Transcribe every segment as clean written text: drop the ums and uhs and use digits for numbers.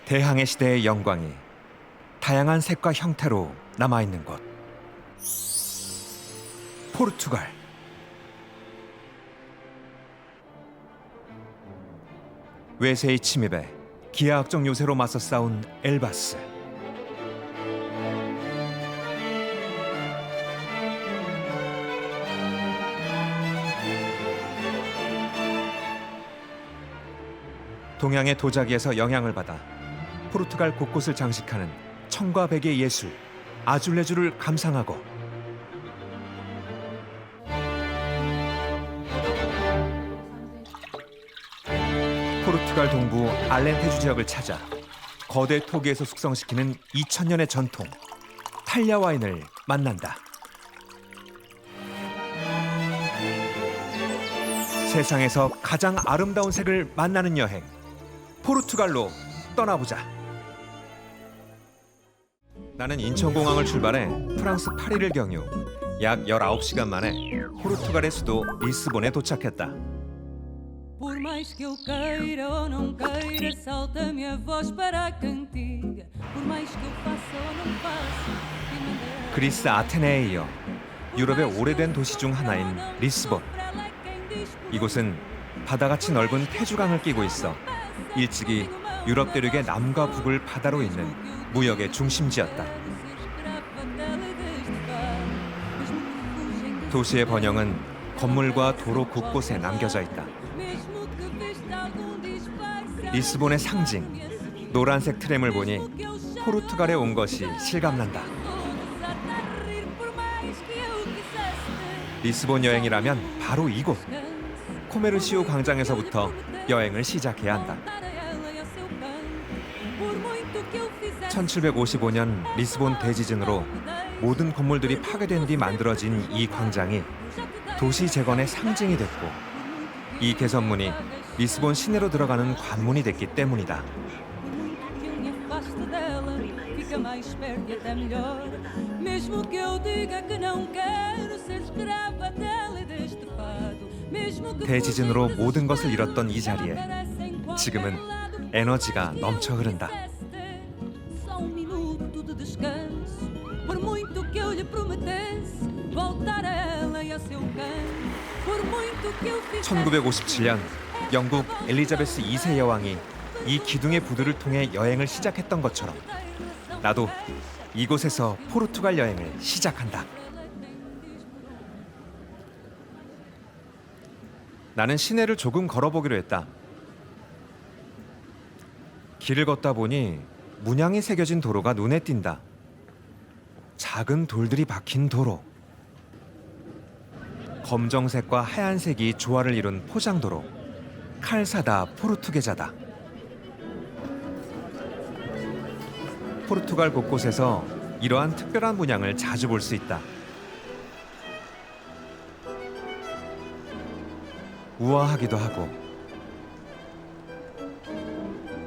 대항해 시대의 영광이 다양한 색과 형태로 남아있는 곳. 포르투갈. 외세의 침입에 기하학적 요새로 맞서 싸운 엘바스. 동양의 도자기에서 영향을 받아 포르투갈 곳곳을 장식하는 청과 백의 예술, 아줄레주를 감상하고 포르투갈 동부 알렌테주 지역을 찾아 거대 토기에서 숙성시키는 2000년의 전통 탈야 와인을 만난다. 세상에서 가장 아름다운 색을 만나는 여행, 포르투갈로 떠나보자. 나는 인천공항을 출발해 프랑스 파리를 경유 약 19시간 만에 포르투갈의 수도 리스본에 도착했다. Por mais que eu queira ou não queira, salta a minha voz para a cantiga. Por mais que eu faça ou não faça. 그리스 아테네에 이어 유럽의 오래된 도시 중 하나인 리스본. 이곳은 바다같이 넓은 태주강을 끼고 있어 일찍이 유럽 대륙의 남과 북을 바다로 잇는 무역의 중심지였다. 도시의 번영은 건물과 도로 곳곳에 남겨져 있다. 리스본의 상징, 노란색 트램을 보니 포르투갈에 온 것이 실감난다. 리스본 여행이라면 바로 이곳, 코메르시오 광장에서부터 여행을 시작해야 한다. 1755년 리스본 대지진으로 모든 건물들이 파괴된 뒤 만들어진 이 광장이 도시 재건의 상징이 됐고, 이 개선문이 리스본 시내로 들어가는 관문이 됐기 때문이다. 대지진으로 모든 것을 잃었던 이 자리에 지금은 에너지가 넘쳐 흐른다. 1957년 영국 엘리자베스 2세 여왕이 이 기둥의 부두를 통해 여행을 시작했던 것처럼 나도 이곳에서 포르투갈 여행을 시작한다. 나는 시내를 조금 걸어보기로 했다. 길을 걷다 보니 문양이 새겨진 도로가 눈에 띈다. 작은 돌들이 박힌 도로. 검정색과 하얀색이 조화를 이룬 포장도로. 칼사다 포르투게자다. 포르투갈 곳곳에서 이러한 특별한 문양을 자주 볼 수 있다. 우아하기도 하고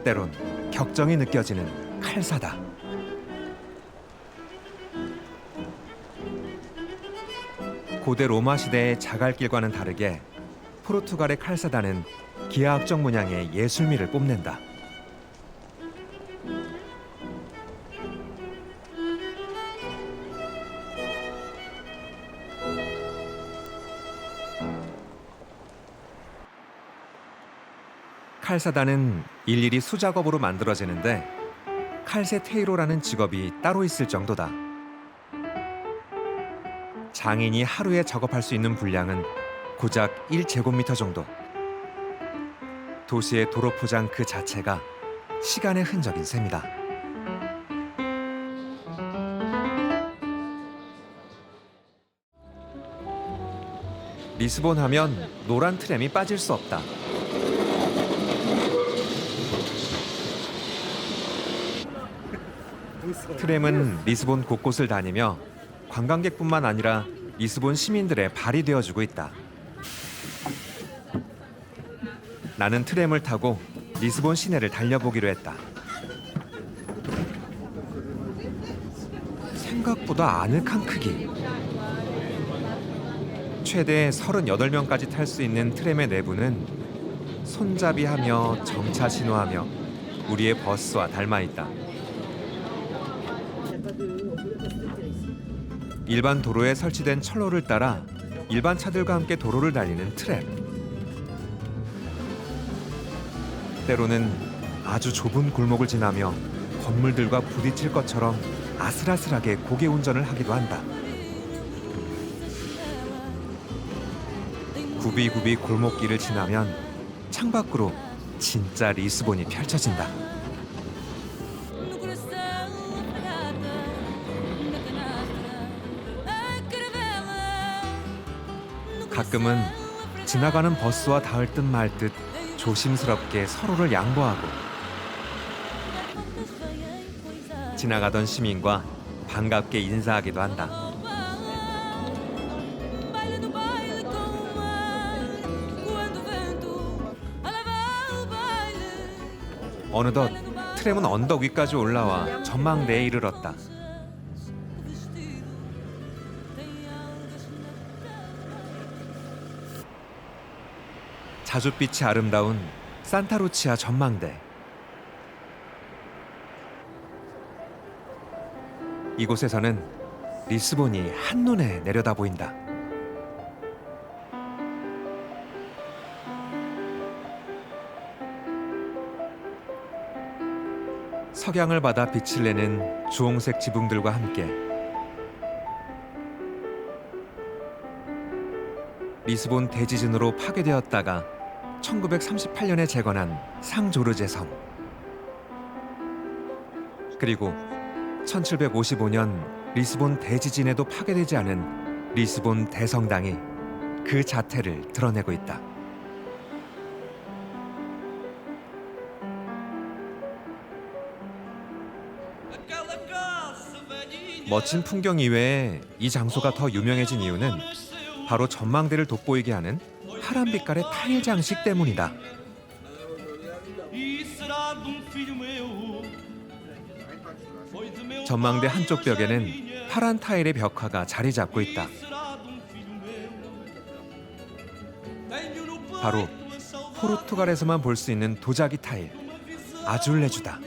때론 격정이 느껴지는 칼사다. 고대 로마 시대의 자갈길과는 다르게 포르투갈의 칼사다는 기하학적 문양의 예술미를 뽐낸다. 칼사다는 일일이 수작업으로 만들어지는데 칼세 테이로라는 직업이 따로 있을 정도다. 장인이 하루에 작업할 수 있는 분량은 고작 1제곱미터 정도. 도시의 도로 포장 그 자체가 시간의 흔적인 셈이다. 리스본 하면 노란 트램이 빠질 수 없다. 트램은 리스본 곳곳을 다니며 관광객뿐만 아니라 리스본 시민들의 발이 되어주고 있다. 나는 트램을 타고 리스본 시내를 달려보기로 했다. 생각보다 아늑한 크기. 최대 38명까지 탈 수 있는 트램의 내부는 손잡이하며 정차 신호하며 우리의 버스와 닮아 있다. 일반 도로에 설치된 철로를 따라 일반 차들과 함께 도로를 달리는 트램. 때로는 아주 좁은 골목을 지나며 건물들과 부딪힐 것처럼 아슬아슬하게 고개 운전을 하기도 한다. 굽이굽이 골목길을 지나면 창밖으로 진짜 리스본이 펼쳐진다. No coração apagada, na canastra, a caravela. 가끔은 지나가는 버스와 닿을 듯 말 듯 조심스럽게 서로를 양보하고 지나가던 시민과 반갑게 인사하기도 한다. Baile no baile com o mar, quando o vento alava o baile. 어느덧 트램은 언덕 위까지 올라와 전망대에 이르렀다. O vestido tem algas na cara. 자줏빛이 아름다운 산타루치아 전망대. 이곳에서는 리스본이 한눈에 내려다 보인다. 석양을 받아 빛을 내는 주홍색 지붕들과 함께 리스본 대지진으로 파괴되었다가 1938년에 재건한 상조르제 성. 그리고 1755년 리스본 대지진에도 파괴되지 않은 리스본 대성당이 그 자태를 드러내고 있다. 멋진 풍경 이외에 이 장소가 더 유명해진 이유는 바로 전망대를 돋보이게 하는 파란 빛깔의 타일 장식 때문이다. 전망대 한쪽 벽에는 파란 타일의 벽화가 자리 잡고 있다. 바로 포르투갈에서만 볼 수 있는 도자기 타일, 아줄레주다.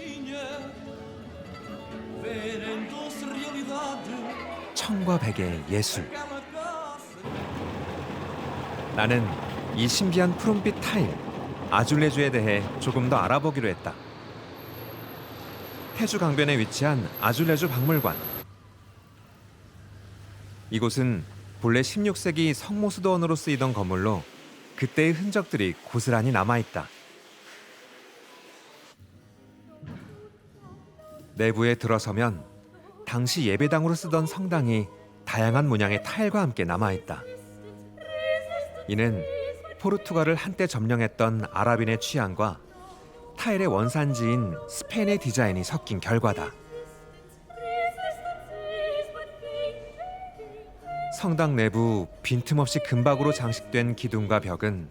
청과 백의 예술. 나는 이 신비한 푸른빛 타일, 아줄레주에 대해 조금 더 알아보기로 했다. 태주 강변에 위치한 아줄레주 박물관. 이곳은 본래 16세기 성모수도원으로 쓰이던 건물로 그때의 흔적들이 고스란히 남아있다. 내부에 들어서면 당시 예배당으로 쓰던 성당이 다양한 문양의 타일과 함께 남아있다. 이는 포르투갈을 한때 점령했던 아랍인의 취향과 타일의 원산지인 스페인의 디자인이 섞인 결과다. 성당 내부 빈틈없이 금박으로 장식된 기둥과 벽은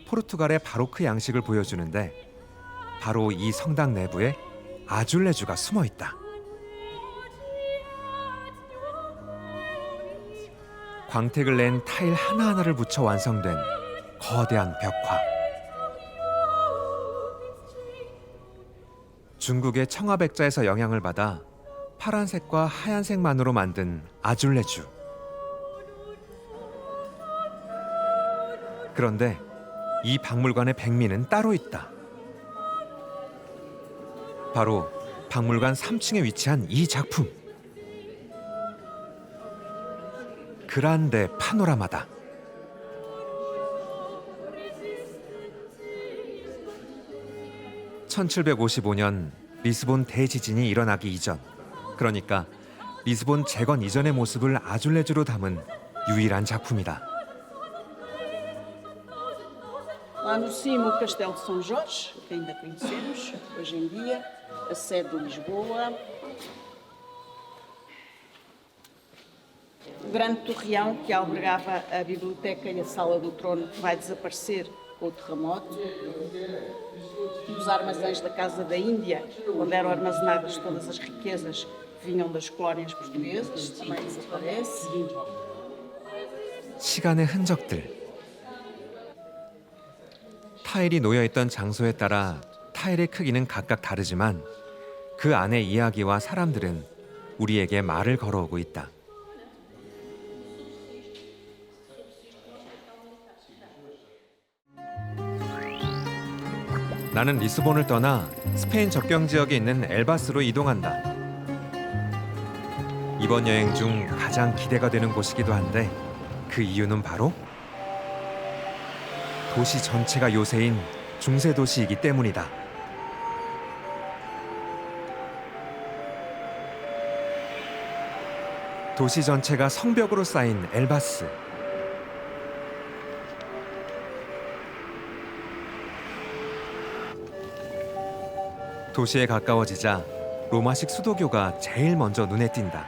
포르투갈의 바로크 양식을 보여주는데 바로 이 성당 내부에 아줄레주가 숨어 있다. 광택을 낸 타일 하나하나를 붙여 완성된 거대한 벽화. 중국의 청아백자에서 영향을 받아 파란색과 하얀색만으로 만든 아줄레주. 그런데 이 박물관의 백미는 따로 있다. 바로 박물관 3층에 위치한 이 작품. 그란데 파노라마다. (1755년) 리스본 대지진이 일어나기 이전, 그러니까 리스본 재건 이전의 모습을 아줄레주로 담은 유일한 작품이다. Lá no cimo, o Castelo de São Jorge, que ainda conhecemos hoje em dia, a sede de Lisboa. O grande torreão que albergava a biblioteca e a sala do trono vai desaparecer com o terremoto. Os armazéns da Casa da Índia, onde eram armazenadas todas as riquezas que vinham das colónias portuguesas, também desaparece. 시간의 흔적들. 타일이 놓여있던 장소에 따라 타일의 크기는 각각 다르지만 그 안의 이야기와 사람들은 우리에게 말을 걸어오고 있다. 나는 리스본을 떠나 스페인 접경 지역에 있는 엘바스로 이동한다. 이번 여행 중 가장 기대가 되는 곳이기도 한데 그 이유는 바로 도시 전체가 요새인 중세 도시이기 때문이다. 도시 전체가 성벽으로 쌓인 엘바스. 도시에 가까워지자 로마식 수도교가 제일 먼저 눈에 띈다.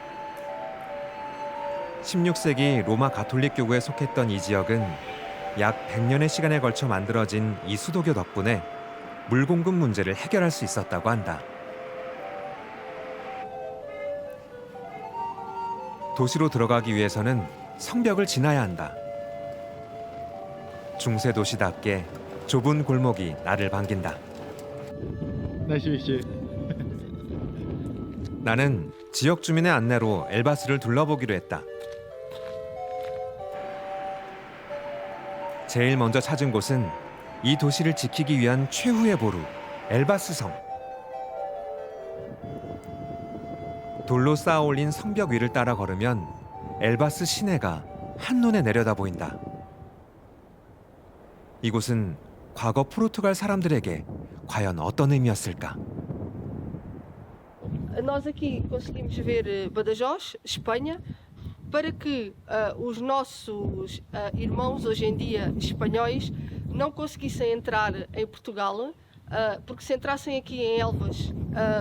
16세기 로마 가톨릭 교구에 속했던 이 지역은 약 100년의 시간에 걸쳐 만들어진 이 수도교 덕분에 물 공급 문제를 해결할 수 있었다고 한다. 도시로 들어가기 위해서는 성벽을 지나야 한다. 중세 도시답게 좁은 골목이 나를 반긴다. 나는 지역 주민의 안내로 엘바스를 둘러보기로 했다. 제일 먼저 찾은 곳은 이 도시를 지키기 위한 최후의 보루, 엘바스 성. 돌로 쌓아 올린 성벽 위를 따라 걸으면 엘바스 시내가 한눈에 내려다 보인다. 이곳은 과거 포르투갈 사람들에게 과연 어떤 의미였을까? Nós aqui conseguimos ver Badajoz, Espanha, para que os nossos irmãos hoje em dia espanhóis não conseguissem entrar em Portugal, porque se entrassem aqui em Elvas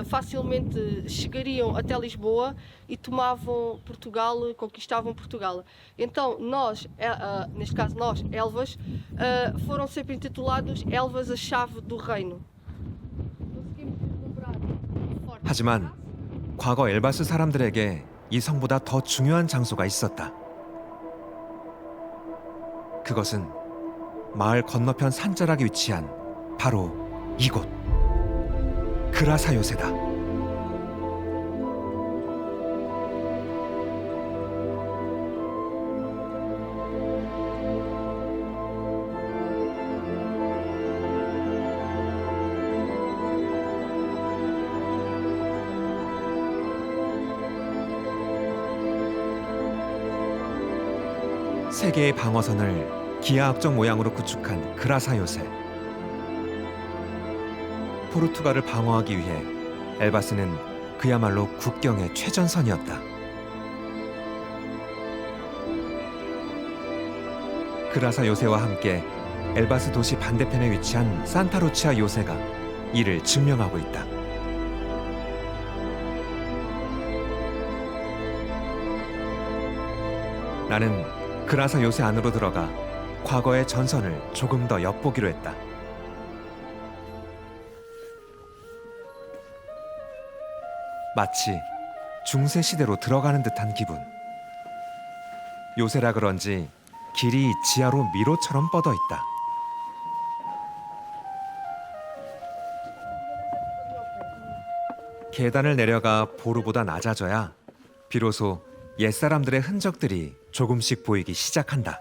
facilmente chegariam até Lisboa e tomavam Portugal, conquistavam Portugal. Então nós, neste caso nós, Elvas, foram sempre intitulados Elvas a chave do reino. Conseguimos vislumbrar forte. 하지만 과거 엘바스 사람들에게 이 성보다 더 중요한 장소가 있었다. 그것은 마을 건너편 산자락에 위치한 바로 이곳, 그라사 요새다. 세 개의 방어선을 기하학적 모양으로 구축한 그라사 요새. 포르투갈을 방어하기 위해 엘바스는 그야말로 국경의 최전선이었다. 그라사 요새와 함께 엘바스 도시 반대편에 위치한 산타루치아 요새가 이를 증명하고 있다. 나는 그라사 요새 안으로 들어가 과거의 전선을 조금 더 엿보기로 했다. 마치 중세 시대로 들어가는 듯한 기분. 요새라 그런지 길이 지하로 미로처럼 뻗어 있다. 계단을 내려가 보루보다 낮아져야 비로소 옛사람들의 흔적들이 조금씩 보이기 시작한다.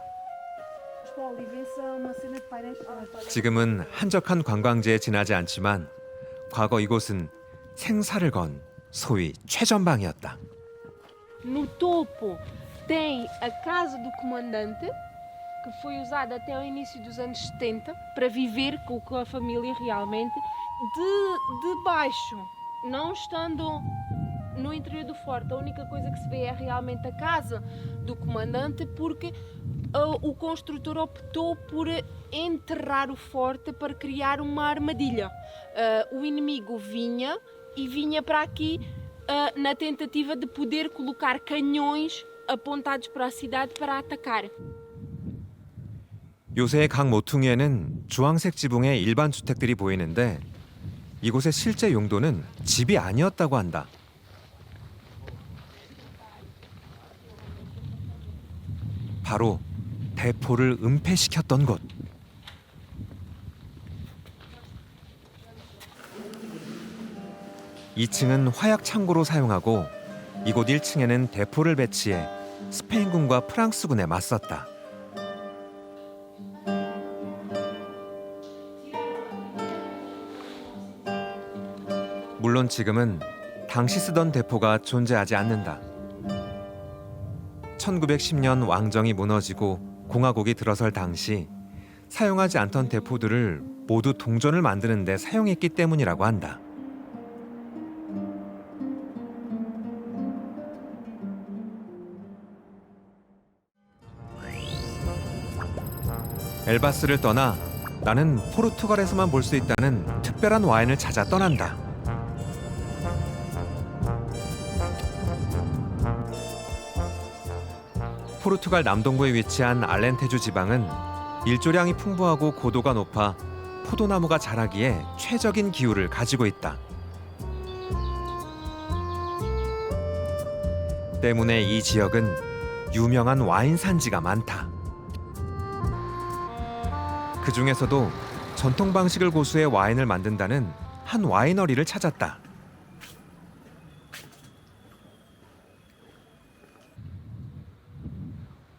지금은 한적한 관광지에 지나지 않지만 과거 이곳은 생사를 건 소위 최전방이었다. No topo tem a casa do comandante, que foi usada até o início dos anos 70 para viver com a família realmente. De baixo, não estando no interior do forte, a única coisa que se vê é realmente a casa do comandante, porque o construtor optou por enterrar o forte para criar uma armadilha. O inimigo vinha para aqui na tentativa de poder colocar canhões apontados para a cidade para atacar. 요새의 각 모퉁이에는 주황색 지붕의 일반 주택들이 보이는데 이곳의 실제 용도는 집이 아니었다고 한다. 바로 대포를 은폐시켰던 곳. 2층은 화약 창고로 사용하고 이곳 1층에는 대포를 배치해 스페인군과 프랑스군에 맞섰다. 물론 지금은 당시 쓰던 대포가 존재하지 않는다. 1910년 왕정이 무너지고 공화국이 들어설 당시 사용하지 않던 대포들을 모두 동전을 만드는 데 사용했기 때문이라고 한다. 엘바스를 떠나 나는 포르투갈에서만 볼 수 있다는 특별한 와인을 찾아 떠난다. 포르투갈 남동부에 위치한 알렌테주 지방은 일조량이 풍부하고 고도가 높아 포도나무가 자라기에 최적인 기후를 가지고 있다. 때문에 이 지역은 유명한 와인 산지가 많다. 그 중에서도 전통 방식을 고수해 와인을 만든다는 한 와이너리를 찾았다.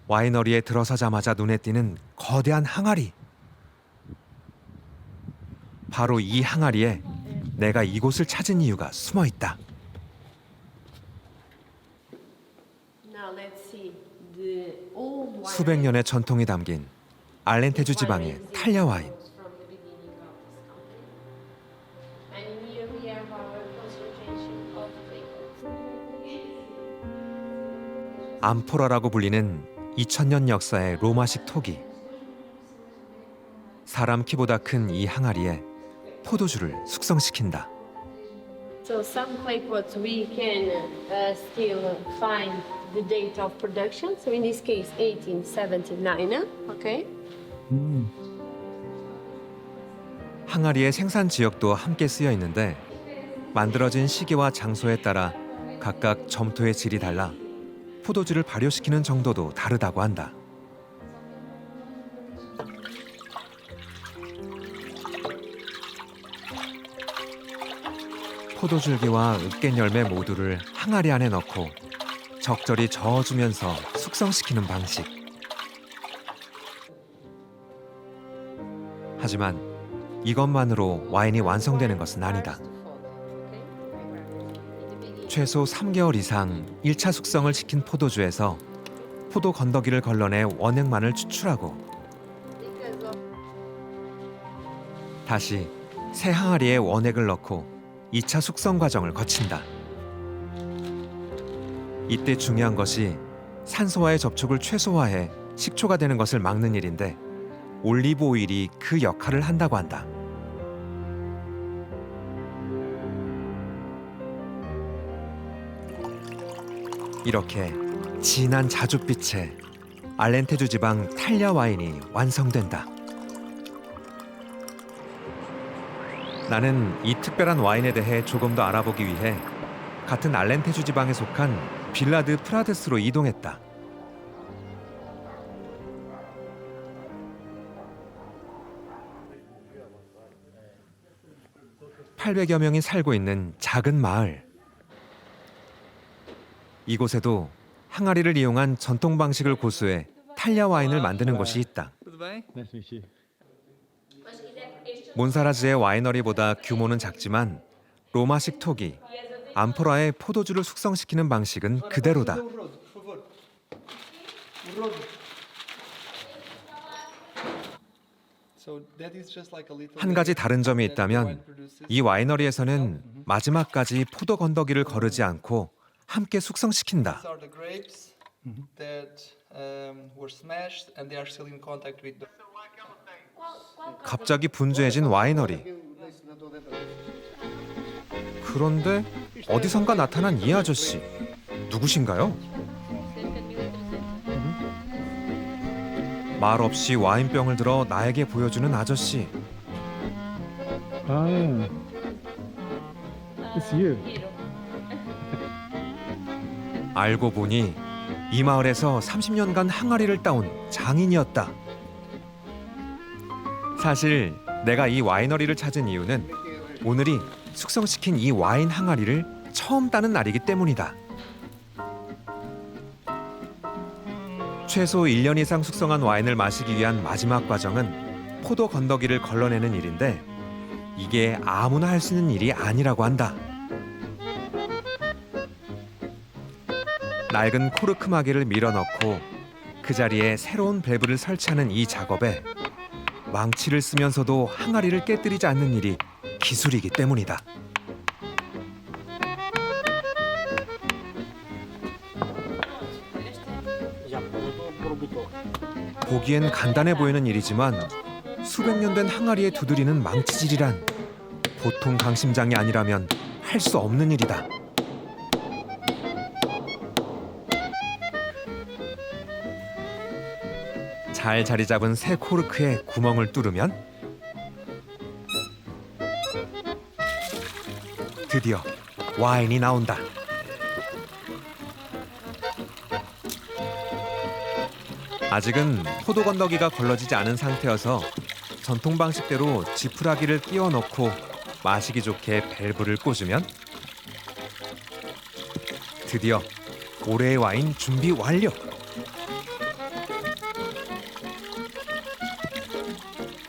와이너리에 들어서자마자 눈에 띄는 거대한 항아리. 바로 이 항아리에 내가 이곳을 찾은 이유가 숨어 있다. 수백 년의 전통이 담긴 알렌테주 지방의 탈야 와인. 암포라라고 불리는 2000년 역사의 로마식 토기. 사람 키보다 큰 이 항아리에 포도주를 숙성시킨다. So some clay pots we can still find the date of production. So in this case, 1879. Okay. 항아리의 생산 지역도 함께 쓰여 있는데 만들어진 시기와 장소에 따라 각각 점토의 질이 달라 포도주를 발효시키는 정도도 다르다고 한다. 포도줄기와 으깬 열매 모두를 항아리 안에 넣고 적절히 저어주면서 숙성시키는 방식. 하지만 이것만으로 와인이 완성되는 것은 아니다. 최소 3개월 이상 1차 숙성을 시킨 포도주에서 포도 건더기를 걸러내 원액만을 추출하고 다시 새 항아리에 원액을 넣고 2차 숙성 과정을 거친다. 이때 중요한 것이 산소와의 접촉을 최소화해 식초가 되는 것을 막는 일인데 올리브 오일이 그 역할을 한다고 한다. 이렇게 진한 자줏빛의 알렌테주 지방 탈야 와인이 완성된다. 나는 이 특별한 와인에 대해 조금 더 알아보기 위해 같은 알렌테주 지방에 속한 빌라드 프라데스로 이동했다. 800여 명이 살고 있는 작은 마을. 이곳에도 항아리를 이용한 전통 방식을 고수해 탈야 와인을 만드는 곳이 있다. 몬사라즈의 와이너리보다 규모는 작지만 로마식 토기, 암포라의 포도주를 숙성시키는 방식은 그대로다. 한 가지 다른 점이 있다면 이 와이너리에서는 마지막까지 포도 건더기를 거르지 않고 함께 숙성시킨다. 갑자기 분주해진 와이너리. 그런데 어디선가 나타난 이 아저씨. 누구신가요? 말 없이 와인병을 들어 나에게 보여주는 아저씨. It's you. 알고 보니 이 마을에서 30년간 항아리를 따온 장인이었다. 사실 내가 이 와이너리를 찾은 이유는 오늘이 숙성시킨 이 와인 항아리를 처음 따는 날이기 때문이다. 최소 1년 이상 숙성한 와인을 마시기 위한 마지막 과정은 포도 건더기를 걸러내는 일인데 이게 아무나 할 수 있는 일이 아니라고 한다. 낡은 코르크 마개를 밀어넣고 그 자리에 새로운 밸브를 설치하는 이 작업에 망치를 쓰면서도 항아리를 깨뜨리지 않는 일이 기술이기 때문이다. 보기엔 간단해 보이는 일이지만 수백 년 된 항아리에 두드리는 망치질이란 보통 강심장이 아니라면 할 수 없는 일이다. 잘 자리 잡은 새 코르크에 구멍을 뚫으면 드디어 와인이 나온다. 아직은 포도 건더기가 걸러지지 않은 상태여서 전통 방식대로 지푸라기를 끼워 넣고 마시기 좋게 밸브를 꽂으면 드디어 올해의 와인 준비 완료.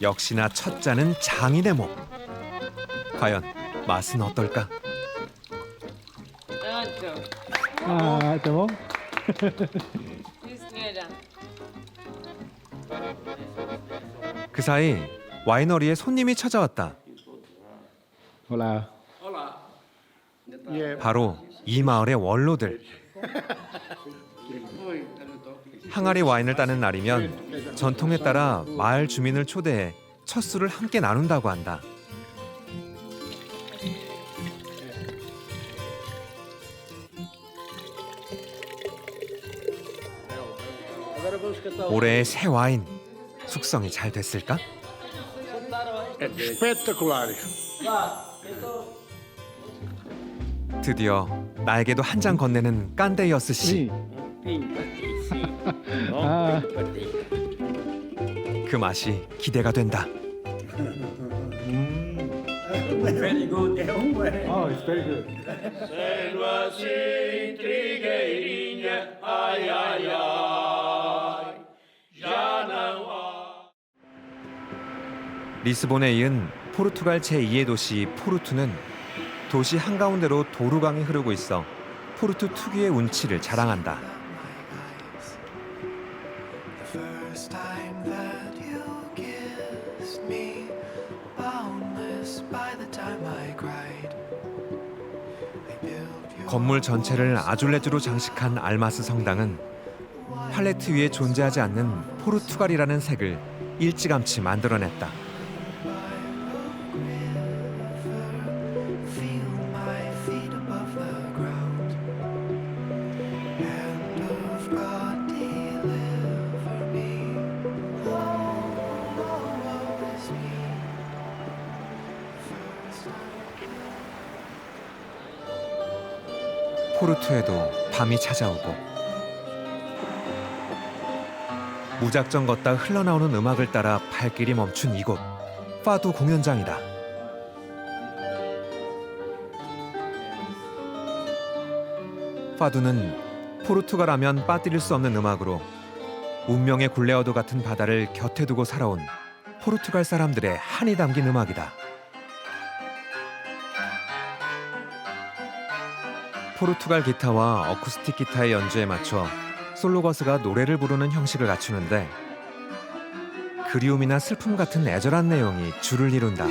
역시나 첫 잔은 장인의 목. 과연 맛은 어떨까? Ah, tá bom? 그 사이 와이너리에 손님이 찾아왔다. Olá. 바로 이 마을의 원로들. 항아리 와인을 따는 날이면 전통에 따라 마을 주민을 초대해 첫 술을 함께 나눈다고 한다. 올해의 새 와인 숙성이 잘 됐을까? Espetacular. 드디어 나에게도 한 잔 건네는 깐데이어스 씨. Ah, 그 맛이 기대가 된다. oh, it's very good. 리스본에 이은 포르투갈 제2의 도시 포르투는 도시 한가운데로 도루강이 흐르고 있어 포르투 특유의 운치를 자랑한다. First time that you kissed me, boundless by the time I cried. I built you 건물 전체를 아줄레주로 장식한 알마스 성당은 팔레트 위에 존재하지 않는 포르투갈이라는 색을 일찌감치 만들어냈다. feel my feet above the ground. Hand of God, deliver me. Woe is me. First 포르투에도 밤이 찾아오고 무작정 걷다 흘러나오는 음악을 따라 발길이 멈춘 이곳 파두 공연장이다. 파두는 포르투갈 하면 빠뜨릴 수 없는 음악으로 운명의 굴레와도 같은 바다를 곁에 두고 살아온 포르투갈 사람들의 한이 담긴 음악이다. 포르투갈 기타와 어쿠스틱 기타의 연주에 맞춰 솔로거스가 노래를 부르는 형식을 갖추는데 그리움이나 슬픔 같은 애절한 내용이 주를 이룬다.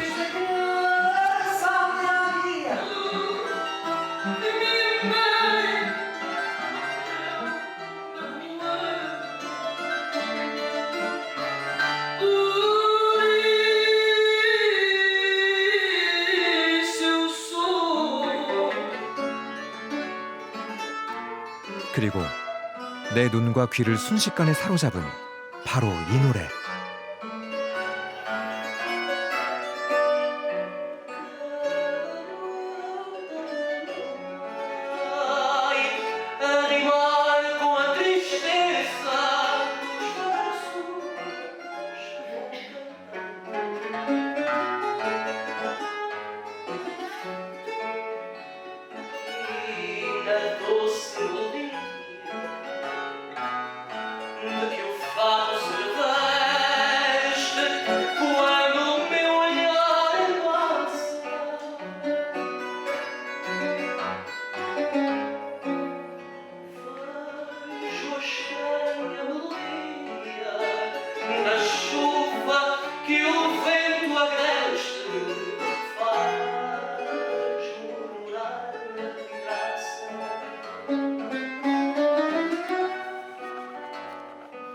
그리고 내 눈과 귀를 순식간에 사로잡은 바로 이 노래.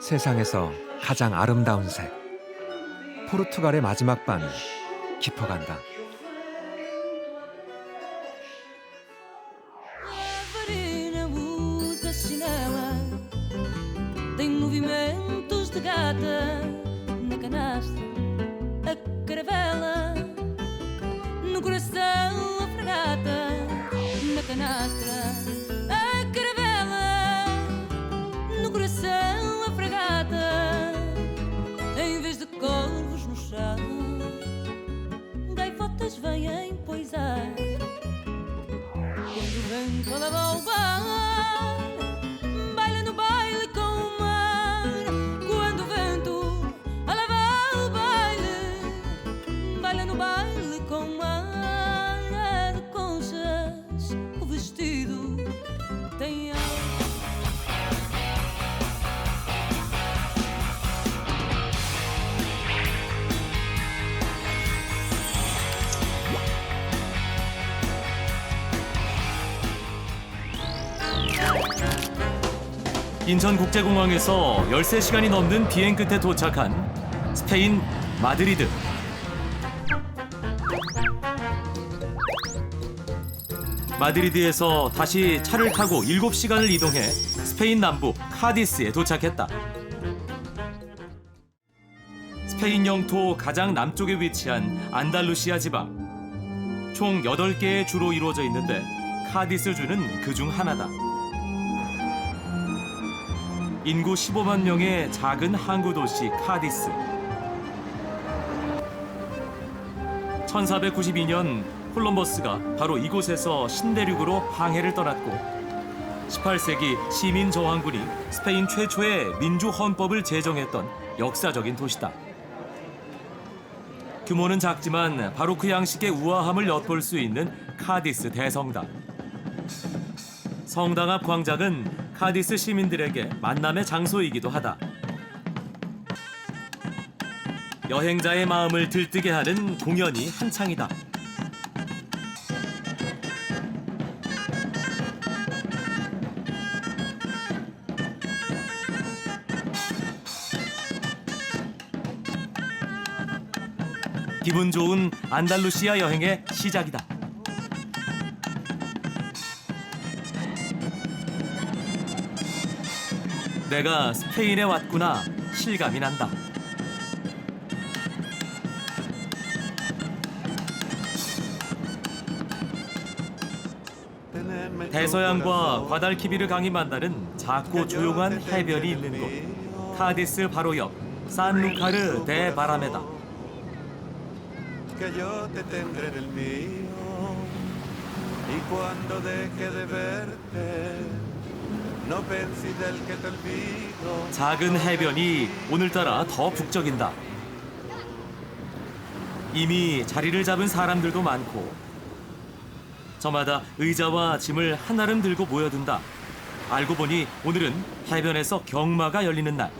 세상에서 가장 아름다운 색. 포르투갈의 마지막 밤이 깊어간다. A varina usa chinela, tem movimentos de gata na canastra, a caravela no coração, a fragata na canastra, a caravela no coração, a fragata, em vez de corvos no chão, gaivotas vêm poisar. Quando o vento leva o bar, baila no baile com o mar. Quando o vento leva o baile, baila no baile com o mar. É de conchas o vestido tem 인천국제공항에서 13시간이 넘는 비행 끝에 도착한 스페인 마드리드. 마드리드에서 다시 차를 타고 7시간을 이동해 스페인 남부 카디스에 도착했다. 스페인 영토 가장 남쪽에 위치한 안달루시아 지방. 총 8개의 주로 이루어져 있는데 카디스 주는 그중 하나다. 인구 15만 명의 작은 항구 도시 카디스. 1492년 콜럼버스가 바로 이곳에서 신대륙으로 항해를 떠났고 18세기 시민 저항군이 스페인 최초의 민주 헌법을 제정했던 역사적인 도시다. 규모는 작지만 바로크 양식의 우아함을 엿볼 수 있는 카디스 대성당. 성당 앞 광장은 카디스 시민들에게 만남의 장소이기도 하다. 여행자의 마음을 들뜨게 하는 공연이 한창이다. 기분 좋은 안달루시아 여행의 시작이다. 내가 스페인에 왔구나 실감이 난다. 대서양과 과달키비르 강이 만나는 작고 조용한 해변이 있는 곳 카디스 바로 옆 산루카르 데 바라메다. que yo te tendré en el mío y cuando deje de verte no penses del que te olvido. 작은 해변이 오늘따라 더 북적인다. 이미 자리를 잡은 사람들도 많고 저마다 의자와 짐을 한아름 들고 모여든다. 알고 보니 오늘은 해변에서 경마가 열리는 날.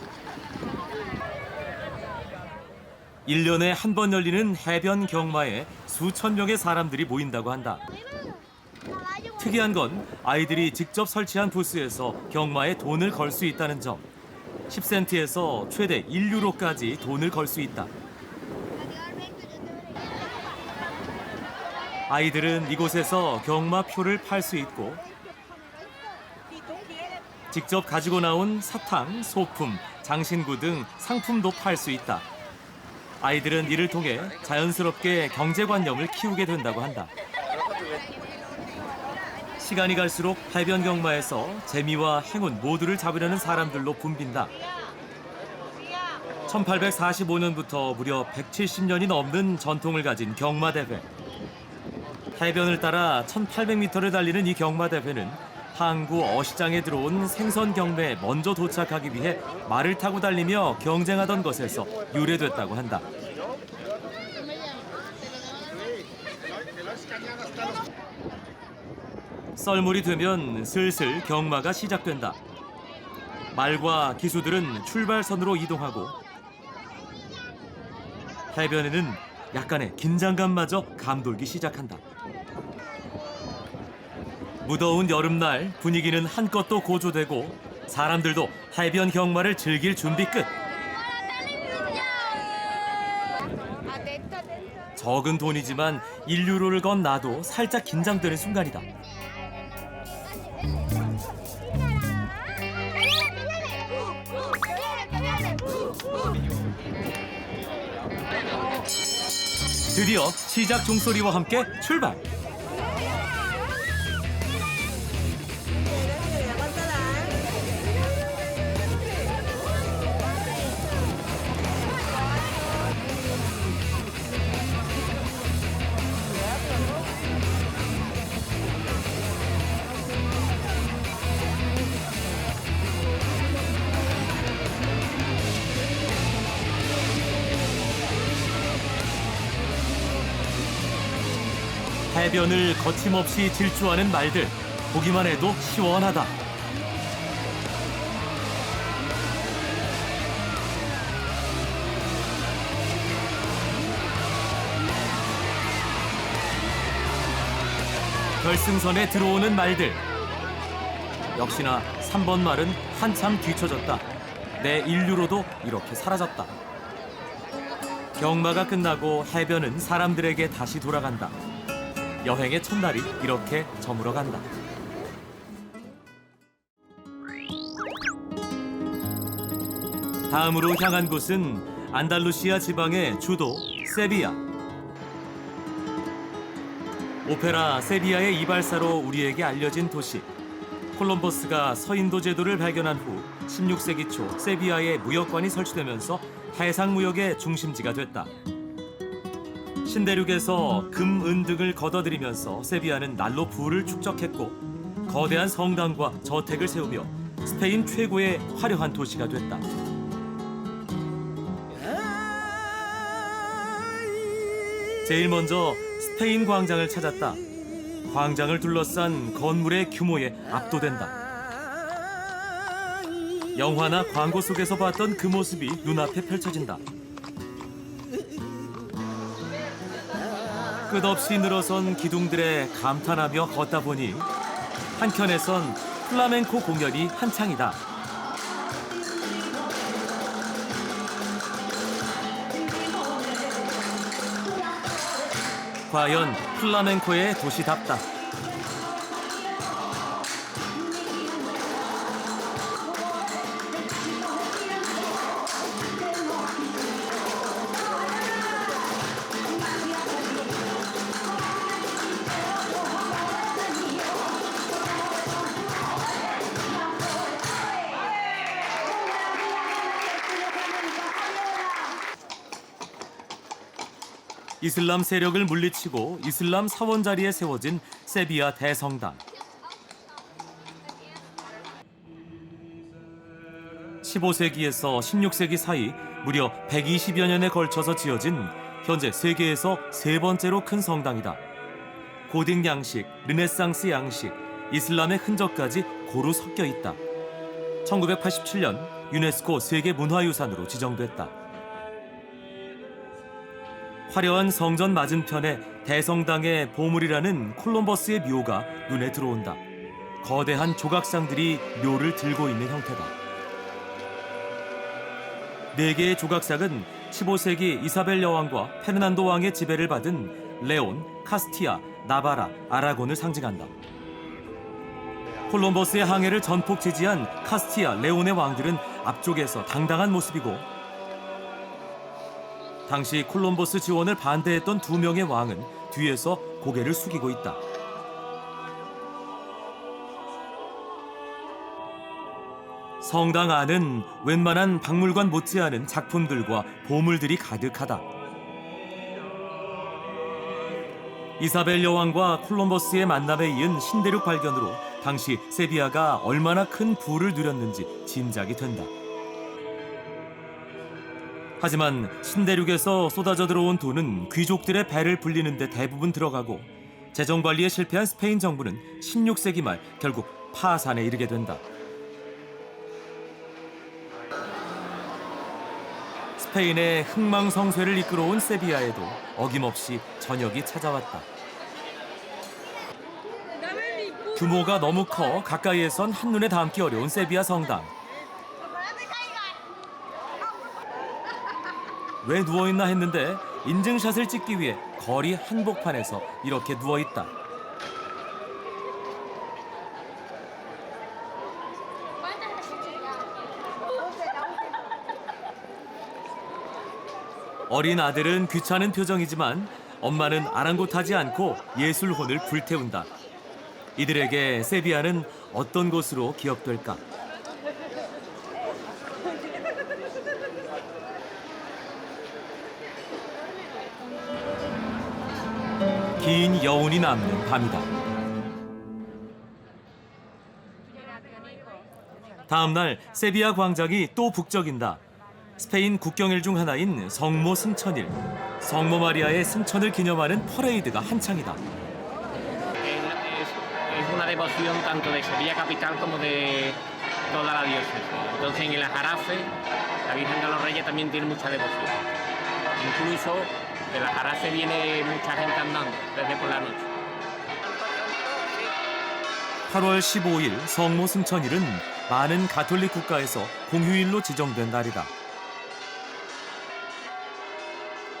1년에 한 번 열리는 해변 경마에 수천 명의 사람들이 모인다고 한다. 특이한 건 아이들이 직접 설치한 부스에서 경마에 돈을 걸 수 있다는 점. 10센트에서 최대 1유로까지 돈을 걸 수 있다. 아이들은 이곳에서 경마표를 팔 수 있고 직접 가지고 나온 사탕, 소품, 장신구 등 상품도 팔 수 있다. 아이들은 이를 통해 자연스럽게 경제관념을 키우게 된다고 한다. 시간이 갈수록 해변 경마에서 재미와 행운 모두를 잡으려는 사람들로 붐빈다. 1845년부터 무려 170년이 넘는 전통을 가진 경마대회. 해변을 따라 1800m를 달리는 이 경마대회는 항구 어시장에 들어온 생선 경매에 먼저 도착하기 위해 말을 타고 달리며 경쟁하던 것에서 유래됐다고 한다. 썰물이 되면 슬슬 경마가 시작된다. 말과 기수들은 출발선으로 이동하고 해변에는 약간의 긴장감마저 감돌기 시작한다. 무더운 여름날 분위기는 한껏 더 고조되고 사람들도 해변 경마를 즐길 준비 끝. 적은 돈이지만 1유로를 건 나도 살짝 긴장되는 순간이다. 드디어 시작 종소리와 함께 출발! 해변을 거침없이 질주하는 말들, 보기만 해도 시원하다. 결승선에 들어오는 말들. 역시나 3번 말은 한참 뒤처졌다. 내 1유로도 이렇게 사라졌다. 경마가 끝나고 해변은 사람들에게 다시 돌아간다. 여행의 첫날이 이렇게 저물어 간다. 다음으로 향한 곳은 안달루시아 지방의 주도 세비야. 오페라 세비야의 이발사로 우리에게 알려진 도시. 콜럼버스가 서인도 제도를 발견한 후 16세기 초 세비야에 무역관이 설치되면서 해상 무역의 중심지가 됐다. 신대륙에서 금, 은 등을 걷어들이면서 세비야는 날로 부를 축적했고 거대한 성당과 저택을 세우며 스페인 최고의 화려한 도시가 됐다. 제일 먼저 스페인 광장을 찾았다. 광장을 둘러싼 건물의 규모에 압도된다. 영화나 광고 속에서 봤던 그 모습이 눈앞에 펼쳐진다. 끝없이 늘어선 기둥들에 감탄하며 걷다 보니 한켠에선 플라멩코 공연이 한창이다. 과연 플라멩코의 도시답다. 이슬람 세력을 물리치고 이슬람 사원 자리에 세워진 세비야 대성당. 15세기에서 16세기 사이 무려 120여 년에 걸쳐서 지어진 현재 세계에서 세 번째로 큰 성당이다. 고딕 양식, 르네상스 양식, 이슬람의 흔적까지 고루 섞여 있다. 1987년 유네스코 세계문화유산으로 지정됐다. 화려한 성전 맞은편에 대성당의 보물이라는 콜럼버스의 묘가 눈에 들어온다. 거대한 조각상들이 묘를 들고 있는 형태다. 4개의 조각상은 15세기 이사벨 여왕과 페르난도 왕의 지배를 받은 레온, 카스티아, 나바라, 아라곤을 상징한다. 콜럼버스의 항해를 전폭 지지한 카스티아, 레온의 왕들은 앞쪽에서 당당한 모습이고 당시 콜럼버스 지원을 반대했던 2명의 왕은 뒤에서 고개를 숙이고 있다. 성당 안은 웬만한 박물관 못지않은 작품들과 보물들이 가득하다. 이사벨 여왕과 콜럼버스의 만남에 이은 신대륙 발견으로 당시 세비야가 얼마나 큰 부를 누렸는지 짐작이 된다. 하지만 신대륙에서 쏟아져 들어온 돈은 귀족들의 배를 불리는 데 대부분 들어가고 재정 관리에 실패한 스페인 정부는 16세기 말 결국 파산에 이르게 된다. 스페인의 흥망성쇠를 이끌어온 세비야에도 어김없이 저녁이 찾아왔다. 규모가 너무 커 가까이에선 한눈에 담기 어려운 세비야 성당. 왜 누워있나 했는데 인증샷을 찍기 위해 거리 한복판에서 이렇게 누워있다. 어린 아들은 귀찮은 표정이지만 엄마는 아랑곳하지 않고 예술혼을 불태운다. 이들에게 세비야는 어떤 곳으로 기억될까? 긴 여운이 남는 밤이다. 다음 날 세비야 광장이 또 북적인다. 스페인 국경일 중 하나인 성모 승천일. 성모 마리아의 승천을 기념하는 퍼레이드가 한창이다. Es una devoción tanto de Sevilla capital como de toda la diócesis. Entonces en el Jarafe la Virgen de los Reyes también tiene mucha devoción. Incluso de la Jarafe viene mucha gente andando desde por la noche. 8월 15일 성모 승천일은 많은 가톨릭 국가에서 공휴일로 지정된 날이다.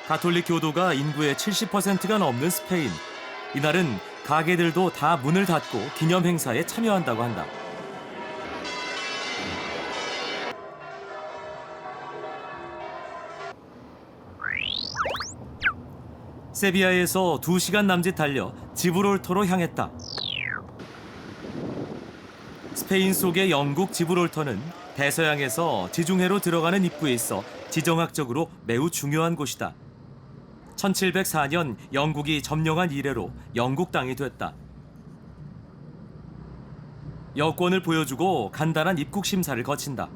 가톨릭 교도가 인구의 70%가 넘는 스페인. 이날은 가게들도 다 문을 닫고 기념 행사에 참여한다고 한다. 세비야에서 2시간 남짓 달려 지브롤터로 향했다. 스페인 속의 영국 지브롤터는 대서양에서 지중해로 들어가는 입구에 있어 지정학적으로 매우 중요한 곳이다. 1704년 영국이 점령한 이래로 영국 땅이 됐다. 여권을 보여주고 간단한 입국 심사를 거친다.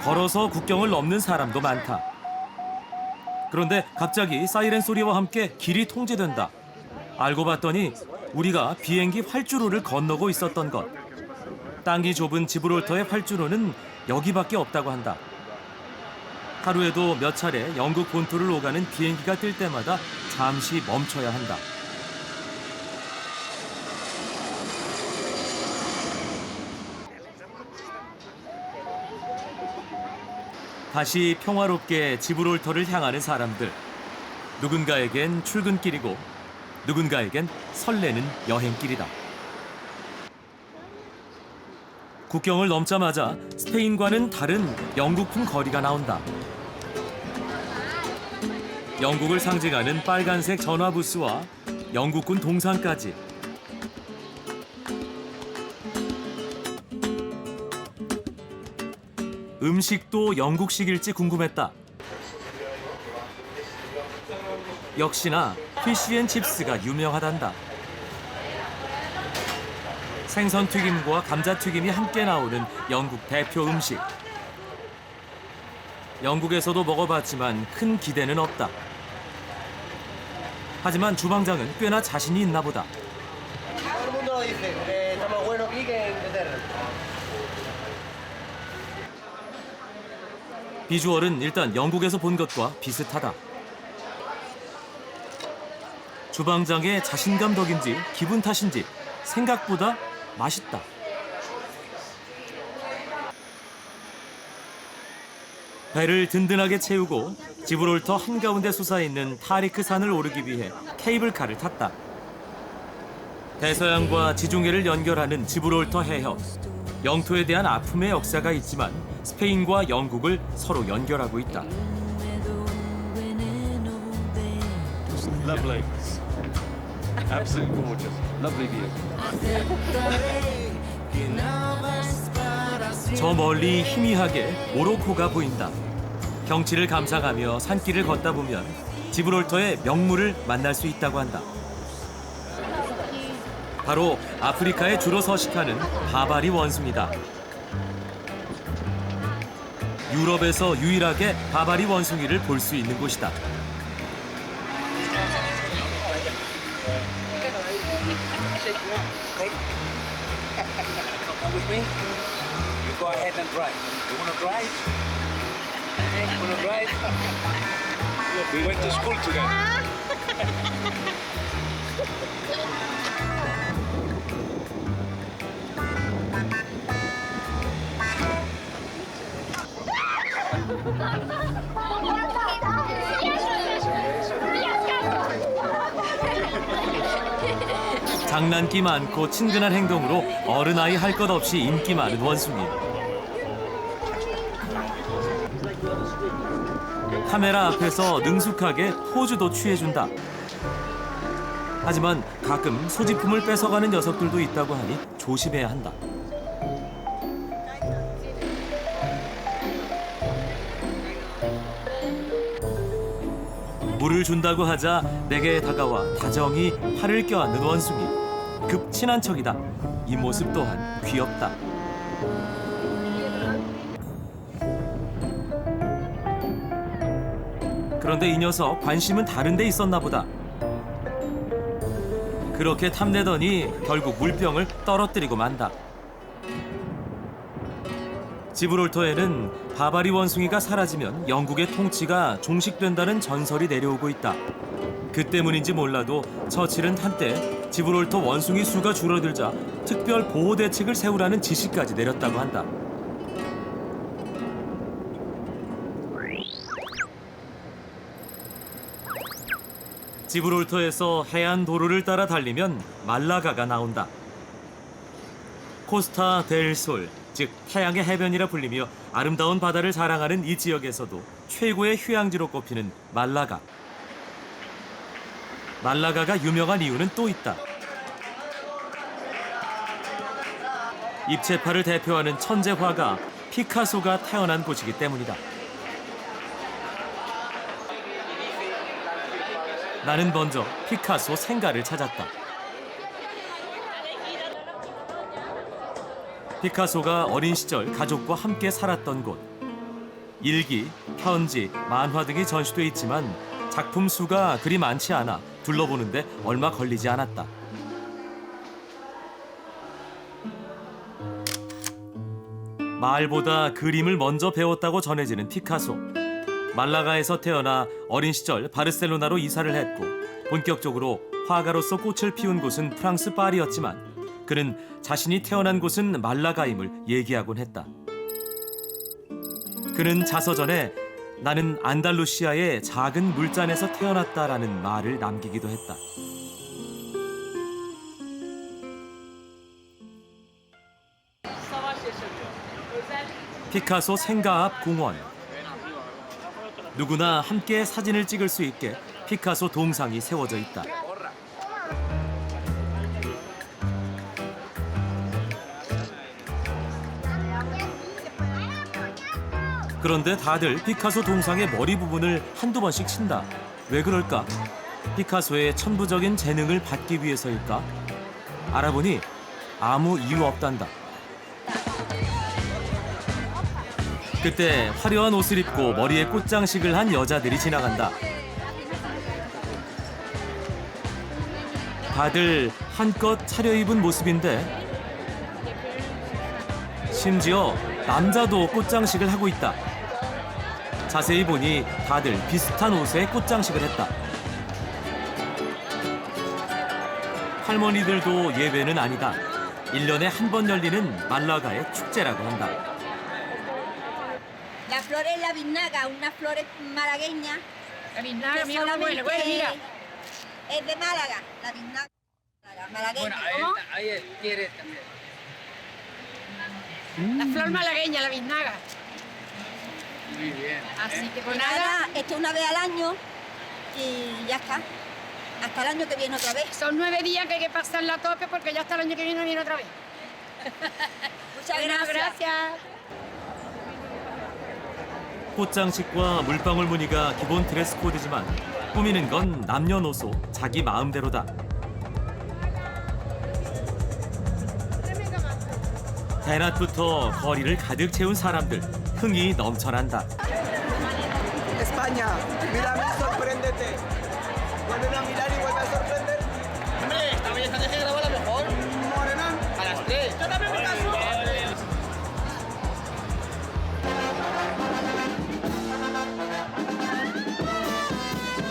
걸어서 국경을 넘는 사람도 많다. 그런데 갑자기 사이렌 소리와 함께 길이 통제된다. 알고 봤더니 우리가 비행기 활주로를 건너고 있었던 것. 땅이 좁은 지브롤터의 활주로는 여기밖에 없다고 한다. 하루에도 몇 차례 영국 본토를 오가는 비행기가 뜰 때마다 잠시 멈춰야 한다. 다시 평화롭게 지브롤터를 향하는 사람들. 누군가에겐 출근길이고 누군가에겐 설레는 여행길이다. 국경을 넘자마자 스페인과는 다른 영국풍 거리가 나온다. 영국을 상징하는 빨간색 전화부스와 영국군 동상까지. 음식도 영국식일지 궁금했다. 역시나 피쉬앤칩스가 유명하단다. 생선튀김과 감자튀김이 함께 나오는 영국 대표 음식. 영국에서도 먹어봤지만 큰 기대는 없다. 하지만 주방장은 꽤나 자신이 있나 보다. 비주얼은 일단 영국에서 본 것과 비슷하다. 주방장의 자신감 덕인지 기분 탓인지 생각보다 맛있다. 배를 든든하게 채우고 지브롤터 한가운데 솟아있는 타리크 산을 오르기 위해 케이블카를 탔다. 대서양과 지중해를 연결하는 지브롤터 해협. 영토에 대한 아픔의 역사가 있지만 스페인과 영국을 서로 연결하고 있다. Lovely. Absolutely gorgeous. Lovely view. 저 멀리 희미하게 모로코가 보인다. 경치를 감상하며 산길을 걷다 보면 지브롤터의 명물을 만날 수 있다고 한다. 바로 아프리카에 주로 서식하는 바바리 원숭이다. 유럽에서 유일하게 바바리 원숭이를 볼 수 있는 곳이다. Go ahead and drive. You want to drive? You want to drive? We went to school together. 장난기 많고 친근한 행동으로 어른아이 할 것 없이 인기 많은 원숭이. 카메라 앞에서 능숙하게 포즈도 취해준다. 하지만 가끔 소지품을 뺏어가는 녀석들도 있다고 하니 조심해야 한다. 물을 준다고 하자 내게 다가와 다정히 팔을 껴안는 원숭이. 급 친한 척이다. 이 모습 또한 귀엽다. 그런데 이 녀석 관심은 다른 데 있었나 보다. 그렇게 탐내더니 결국 물병을 떨어뜨리고 만다. 지브롤터에는 바바리 원숭이가 사라지면 영국의 통치가 종식된다는 전설이 내려오고 있다. 그 때문인지 몰라도 처칠은 한때 지브롤터 원숭이 수가 줄어들자 특별 보호 대책을 세우라는 지시까지 내렸다고 한다. 지브롤터에서 해안 도로를 따라 달리면 말라가가 나온다. 코스타 델 솔, 즉 태양의 해변이라 불리며 아름다운 바다를 자랑하는 이 지역에서도 최고의 휴양지로 꼽히는 말라가. 말라가가 유명한 이유는 또 있다. 입체파를 대표하는 천재 화가 피카소가 태어난 곳이기 때문이다. 나는 먼저 피카소 생가를 찾았다. 피카소가 어린 시절 가족과 함께 살았던 곳. 일기, 편지, 만화 등이 전시돼 있지만 작품 수가 그리 많지 않아 둘러보는데 얼마 걸리지 않았다. 말보다 그림을 먼저 배웠다고 전해지는 피카소. 말라가에서 태어나 어린 시절 바르셀로나로 이사를 했고 본격적으로 화가로서 꽃을 피운 곳은 프랑스 파리였지만 그는 자신이 태어난 곳은 말라가임을 얘기하곤 했다. 그는 자서전에 나는 안달루시아의 작은 물잔에서 태어났다라는 말을 남기기도 했다. 피카소 생가 앞 공원. 누구나 함께 사진을 찍을 수 있게 피카소 동상이 세워져 있다. 그런데 다들 피카소 동상의 머리 부분을 한두 번씩 친다. 왜 그럴까? 피카소의 천부적인 재능을 받기 위해서일까? 알아보니 아무 이유 없단다. 그때 화려한 옷을 입고 머리에 꽃장식을 한 여자들이 지나간다. 다들 한껏 차려입은 모습인데 심지어 남자도 꽃장식을 하고 있다. 자세히 보니 다들 비슷한 옷에 꽃장식을 했다. 할머니들도 예외는 아니다. 1년에 한 번 열리는 말라가의 축제라고 한다. La flor es la biznaga, una flor malagueña. La biznaga, mira cómo huele, huele, mira. Es de Málaga, la biznaga malagueña. ¿Cómo? Ahí quiere también. La flor malagueña, la biznaga. Muy bien. Así que pues Y nada, nada, esto una vez al año y ya está. Hasta el año que viene otra vez. son 9 días que hay que pasarla a tope porque ya hasta el año que viene viene otra vez. Muchas Bueno, gracias. gracias. 꽃장식과 물방울 무늬가 기본 드레스 코드지만 꾸미는 건 남녀노소 자기 마음대로다. 대낮부터 거리를 가득 채운 사람들, 흥이 넘쳐난다. España, mírame, sorpréndete. Vuelven a mirar y vuelve a sorprender. Hombre, esta belleza tiene que grabarla mejor. Morena. A las 3. Yo también me caso.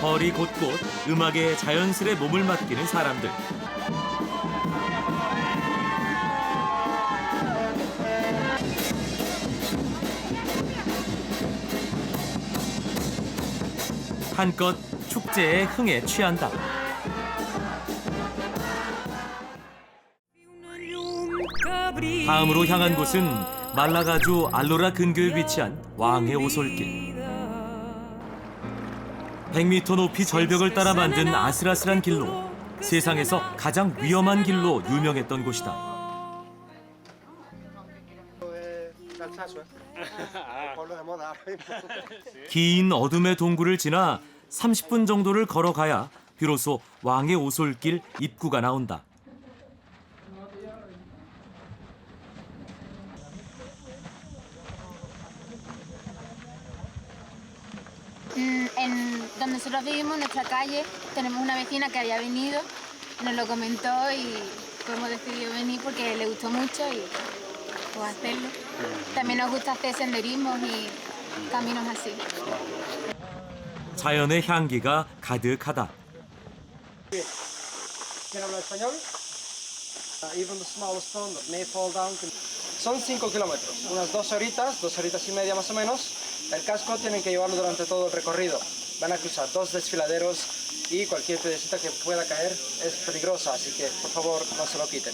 거리 곳곳 음악에 자연스레 몸을 맡기는 사람들. 한껏 축제의 흥에 취한다. 다음으로 향한 곳은 말라가주 알로라 근교에 위치한 왕의 오솔길. 100m 높이 절벽을 따라 만든 아슬아슬한 길로 세상에서 가장 위험한 길로 유명했던 곳이다. 긴 어둠의 동굴을 지나 30분 정도를 걸어가야 비로소 왕의 오솔길 입구가 나온다. En donde nosotros vivimos, nuestra calle, tenemos una vecina que había venido, nos lo comentó y pues hemos decidido venir porque le gustó mucho y pues hacerlo. También nos gusta hacer senderismos y caminos así. 자연의 향기가 가득하다. ¿Quién habla español? Even the smallest stone that may fall down. Son 5 kilómetros, unas 2 horitas y media más o menos. El casco tienen que llevarlo durante todo el recorrido. Van a cruzar 2 desfiladeros y cualquier piedrecita que pueda caer es peligrosa, así que por favor no se lo quiten.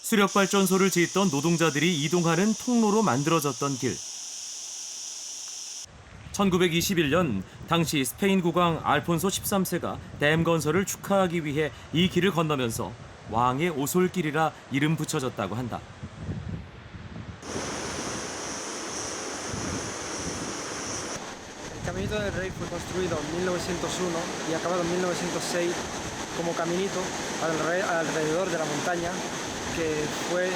수력발전소를 짓던 노동자들이 이동하는 통로로 만들어졌던 길. 1921년 당시 스페인 국왕 알폰소 13세가 댐 건설을 축하하기 위해 이 길을 건너면서 왕의 오솔길이라 이름 붙여졌다고 한다. El Caminito del Rey fue construido en 1901 y acabado en 1906 como caminito alrededor de la montaña que fue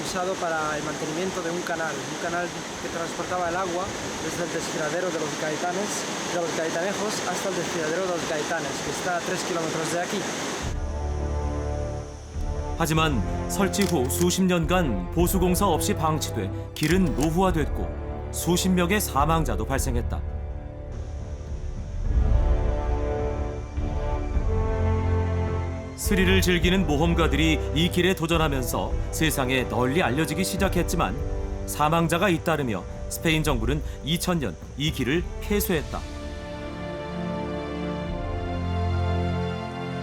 usado para el mantenimiento de un canal que transportaba el agua desde el desfiladero de los Gaitanejos hasta el desfiladero de los Gaitanes, que está a 3 kilómetros de aquí. 하지만 설치 후 수십 년간 보수공사 없이 방치돼 길은 노후화됐고 수십 명의 사망자도 발생했다. 스릴을 즐기는 모험가들이 이 길에 도전하면서 세상에 널리 알려지기 시작했지만 사망자가 잇따르며 스페인 정부는 2000년 이 길을 폐쇄했다.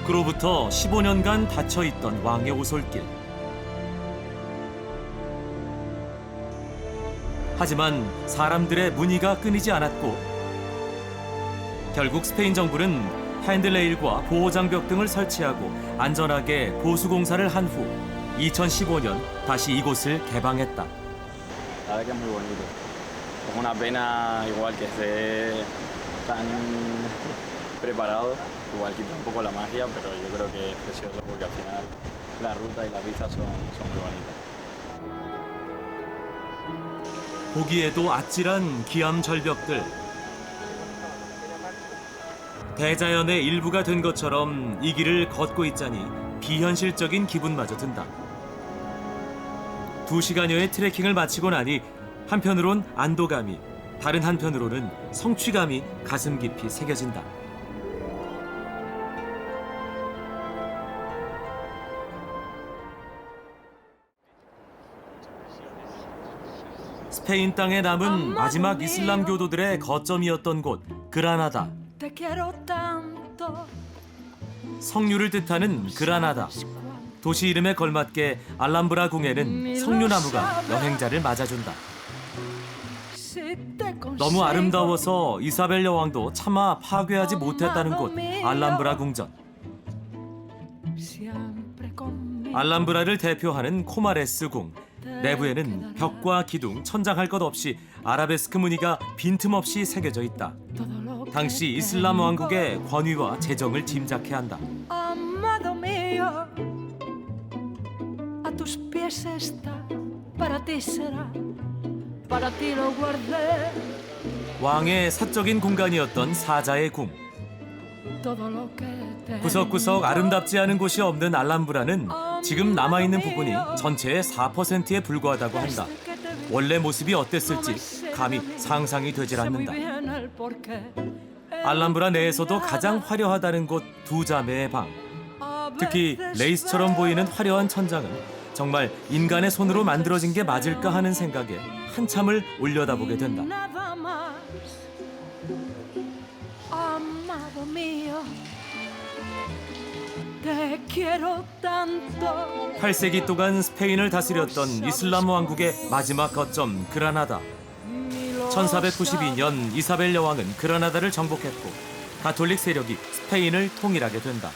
그로부터 15년간 닫혀있던 왕의 오솔길. 하지만 사람들의 문의가 끊이지 않았고 결국 스페인 정부는 핸들레일과 보호장벽 등을 설치하고 안전하게 보수공사를 한 후 2015년 다시 이곳을 개방했다. La verdad que es muy bonito. Es una pena igual que esté tan preparado, igual quita un poco la magia, pero yo creo que es precioso porque al final la ruta y las vistas son muy bonitas. 보기에도 아찔한 기암 절벽들. 대자연의 일부가 된 것처럼 이 길을 걷고 있자니 비현실적인 기분마저 든다. 2시간여의 트레킹을 마치고 나니 한편으론 안도감이, 다른 한편으로는 성취감이 가슴 깊이 새겨진다. 스페인 땅에 남은 마지막 이슬람 교도들의 거점이었던 곳 그라나다. 석류를 뜻하는 그라나다. 도시 이름에 걸맞게 알람브라 궁에는 석류나무가 여행자를 맞아준다. 너무 아름다워서 이사벨 여왕도 차마 파괴하지 못했다는 곳 알람브라 궁전. 알람브라를 대표하는 코마레스 궁. 내부에는 벽과 기둥, 천장 할 것 없이 아라베스크 무늬가 빈틈없이 새겨져 있다. 당시 이슬람 왕국의 권위와 재정을 짐작케 한다. 왕의 사적인 공간이었던 사자의 궁. 구석구석 아름답지 않은 곳이 없는 알람브라는 지금 남아있는 부분이 전체의 4%에 불과하다고 한다. 원래 모습이 어땠을지 감히 상상이 되질 않는다. 알람브라 내에서도 가장 화려하다는 곳 두 자매의 방. 특히 레이스처럼 보이는 화려한 천장은 정말 인간의 손으로 만들어진 게 맞을까 하는 생각에 한참을 올려다보게 된다. Amado mío, te quiero tanto. 8세기 동안 스페인을 다스렸던 이슬람 왕국의 마지막 거점 그라나다. 1492년 이사벨 여왕은 그라나다를 정복했고 가톨릭 세력이 스페인을 통일하게 된다.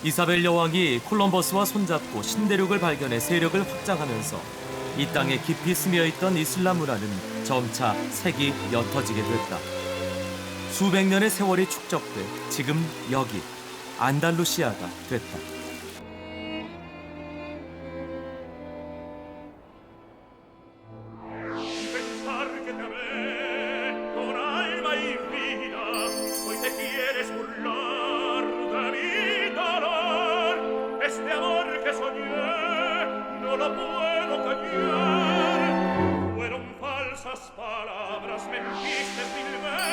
이사벨 여왕이 콜럼버스와 손잡고 신대륙을 발견해 세력을 확장하면서 이 땅에 깊이 스며있던 이슬람 문화는 점차 색이 옅어지게 됐다. 수백 년의 세월이 축적돼 지금 여기 안달루시아가 됐다. Palabras, mentiste vilmente.